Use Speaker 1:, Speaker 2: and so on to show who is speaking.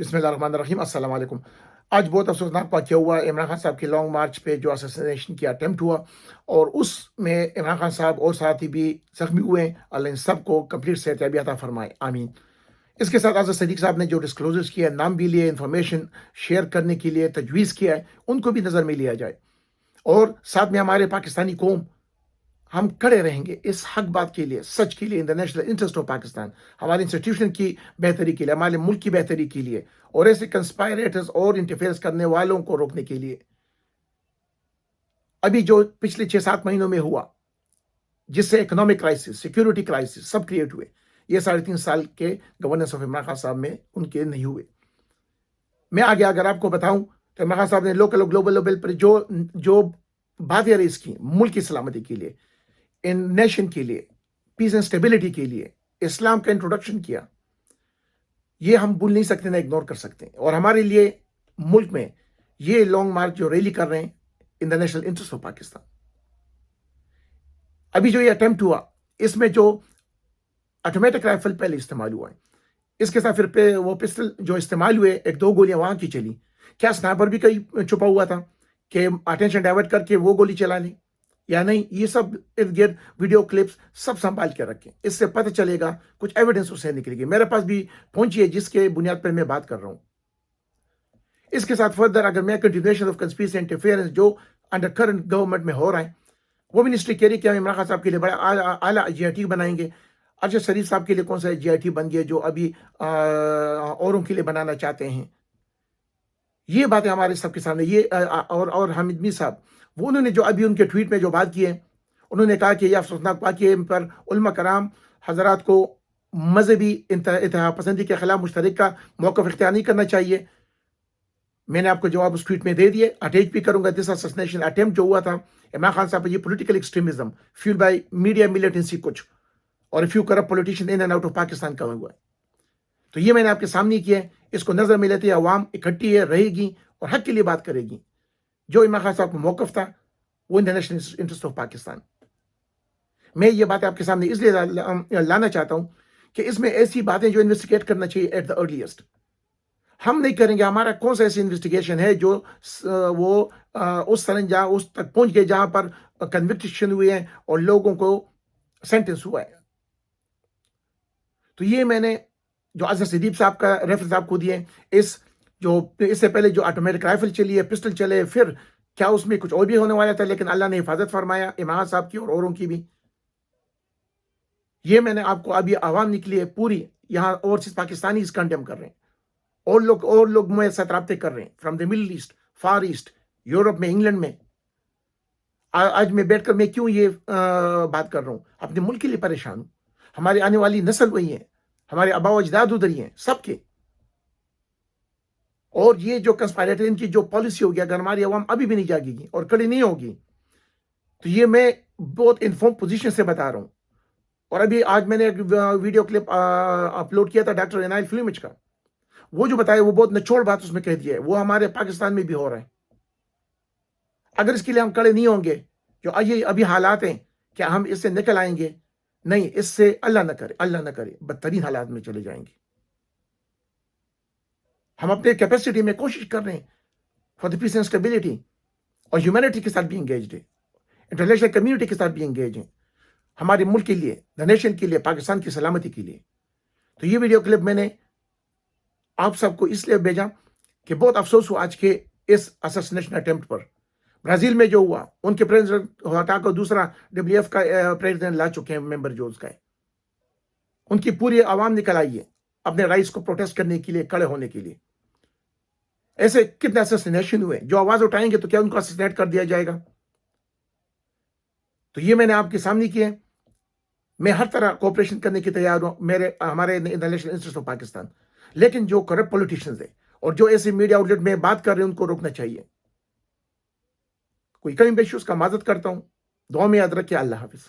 Speaker 1: बिस्मिल्लाहिर्रहमानिर्रहीम, अस्सलाम वालेकुम। आज बहुत अफसोसनाक वाक़या हुआ। इमरान खान साहब के लॉन्ग मार्च पे जो असैसिनेशन की अटेम्प्ट हुआ और उसमें इमरान खान साहब और साथी भी ज़ख्मी हुए। अल्लाह इन सबको कंप्लीट सेहतयाबी अता फरमाए, आमीन। इसके साथ आज़ाद सिद्दीकी साहब ने जो डिस्क्लोज़र्स किया, नाम भी लिए, इन्फॉर्मेशन शेयर करने के लिए तजवीज़ किया है, उनको भी नज़र में लिया जाए। और साथ में हमारे पाकिस्तानी कौम, हम खड़े रहेंगे इस हक बात के लिए, सच के लिए, in the national interest of Pakistan, हमारे इंस्टीट्यूशन की बेहतरी के लिए, हमारे मुल्क की बेहतरी के लिए और ऐसे कंस्पायरेटर्स और इंटरफेरेंस करने वालों को रोकने के लिए। अभी जो पिछले 6-7 महीनों में हुआ, जिससे इकोनॉमिक क्राइसिस, सिक्योरिटी क्राइसिस सब क्रिएट हुए, ये 3.5 साल के गवर्नेंस ऑफ इमरान खान साहब में उनके नहीं हुए। मैं आगे अगर आपको बताऊं तो इमरान खान साहब ने लोकल और ग्लोबल लेवल पर जो जो बातें रेज की मुल्क की सलामती के लिए, इन नेशन के लिए, पीस एंड स्टेबिलिटी के लिए, इस्लाम का इंट्रोडक्शन किया, ये हम भूल नहीं सकते, ना इग्नोर कर सकते। और हमारे लिए मुल्क में ये लॉन्ग मार्च जो रैली कर रहे हैं, in the national interest of Pakistan. अभी जो ये अटेम्प्ट हुआ, इसमें जो ऑटोमेटिक राइफल पहले इस्तेमाल हुआ है, इसके साथ फिर पे वो पिस्टल जो इस्तेमाल हुए, 1-2 गोलियां वहां की चली। क्या स्नाइपर भी कहीं छुपा हुआ था कि अटेंशन डाइवर्ट करके वो गोली चला ली या नहीं? ये सब इर्द गिर्द वीडियो क्लिप्स सब संभाल के रखें, इससे पता चलेगा, कुछ एविडेंस उससे निकलेगी। मेरे पास भी पहुंची है, जिसके बुनियाद पर मैं बात कर रहा हूं। इसके साथ फर्दर अगर मैं कंटिन्यूएशन ऑफ कंस्पिरेसी इंटरफेरेंस जो अंडर करंट गवर्नमेंट में हो रहा है, वो मिनिस्ट्री कह रही कि हम इमरान खान साहब के लिए बड़ा आला GIT बनाएंगे। अरशद शरीफ साहब के लिए कौन सा GIT बन गया जो अभी औरों के लिए बनाना चाहते हैं? ये बातें हमारे सबके सामने, ये और हामिद मीर साहब, वो उन्होंने जो अभी उनके ट्वीट में जो बात की है, उन्होंने कहा कि यह अफसोसनाक वाक़या पर उलमा कराम हजरात को मजहबी इंतहा पसंदी के खिलाफ मुश्तरका मौक़िफ़ इख्तियार नहीं करना चाहिए। मैंने आपको जवाब उस ट्वीट में दे दिए, अटैच भी करूंगा। दिस असैसिनेशन अटेम्प्ट जो हुआ था इमरान खान साहब पर, ये political extremism fuelled by media militancy कुछ और few corrupt politician in and out of Pakistan का हुआ है। तो ये मैंने आपके सामने किया है, इसको नजर में लेते अवाम इकट्ठी है, रहेगी और हक के लिए बात करेगी। जो इमरान खान साहब का मौक़िफ़ था वो in the national interest of Pakistan. मैं ये बातें आपके सामने इसलिए लाना चाहता हूं कि इसमें ऐसी बातें जो इन्वेस्टिगेट करना चाहिए एट द अर्लीस्ट, हम नहीं करेंगे। हमारा कौन सा ऐसी इन्वेस्टिगेशन है जो उस सरंजाम उस तक पहुंच गए जहां पर कन्विक्शन हुए हैं और लोगों को सेंटेंस हुआ है? तो ये मैंने जो अज़हर सिद्दीकी साहब का रेफरेंस आपको दिए, इससे पहले जो ऑटोमेटिक राइफल चली है, पिस्टल चले, फिर क्या उसमें कुछ और भी होने वाला था, लेकिन अल्लाह ने हिफाजत फरमाया इमाम साहब की और औरों की भी। ये मैंने आपको अभी आवाम निकली है पूरी, यहाँ ओवरसीज पाकिस्तानी कंडेम कर रहे हैं और लोग मुझे साथ राब्ते कर रहे हैं from the middle east, far east, Europe में, इंग्लैंड में। आज मैं बैठकर मैं क्यों ये बात कर रहा हूँ? अपने मुल्क के लिए परेशान हूँ। हमारी आने वाली नस्ल वही है, हमारे आबा अजदाद उधर ही हैं सबके। और ये जो कंस्पायरेटर, इनकी जो पॉलिसी होगी, अगर हमारी आवाम अभी भी नहीं जागेगी और कड़ी नहीं होगी, तो ये मैं बहुत इन्फॉर्म पोजीशन से बता रहा हूं। और अभी आज मैंने एक वीडियो क्लिप अपलोड किया था डॉक्टर इनायत फिल्मिच का, वो जो बताया वो बहुत निचोड़ बात उसमें कह दिया है, वो हमारे पाकिस्तान में भी हो रहा है। अगर इसके लिए हम कड़े नहीं होंगे, जो ये अभी हालात हैं, क्या हम इससे निकल आएंगे? नहीं, इससे अल्लाह न करे, अल्लाह न करे, बदतरीन हालात में चले जाएंगे। हम अपने कैपेसिटी में कोशिश कर रहे हैं for the peace and stability, और ह्यूमैनिटी के साथ भी एंगेज है, इंटरनेशनल कम्युनिटी के साथ भी एंगेज है, हमारे मुल्क के लिए, द नेशन के लिए, पाकिस्तान की सलामती के लिए। तो ये वीडियो क्लिप मैंने आप सबको इसलिए भेजा कि बहुत अफसोस हुआ आज के इस असैसिनेशन अटेम्प्ट पर। ब्राजील में जो हुआ, उनके प्रेसिडेंट हटाकर दूसरा WF का प्रेसिडेंट ला चुके हैं, मेंबर जो उसका है। उनकी पूरी आवाम निकल आई है अपने राइट्स को प्रोटेस्ट करने के लिए, खड़े होने के लिए। ऐसे कितने असैसिनेशन हुए, जो आवाज उठाएंगे तो क्या उनको असैसिनेट कर दिया जाएगा? तो ये मैंने आपके सामने किए। मैं हर तरह कोऑपरेशन करने की तैयार हूं, हमारे नेशनल इंटरेस्ट ऑफ पाकिस्तान। लेकिन जो करप्ट पॉलिटिशियंस है और जो ऐसे मीडिया आउटलेट में बात कर रहे हैं, उनको रोकना चाहिए। कोई कहीं बेशुस का माजरत करता हूं, दुआ में याद रखिए। अल्लाह हाफिज।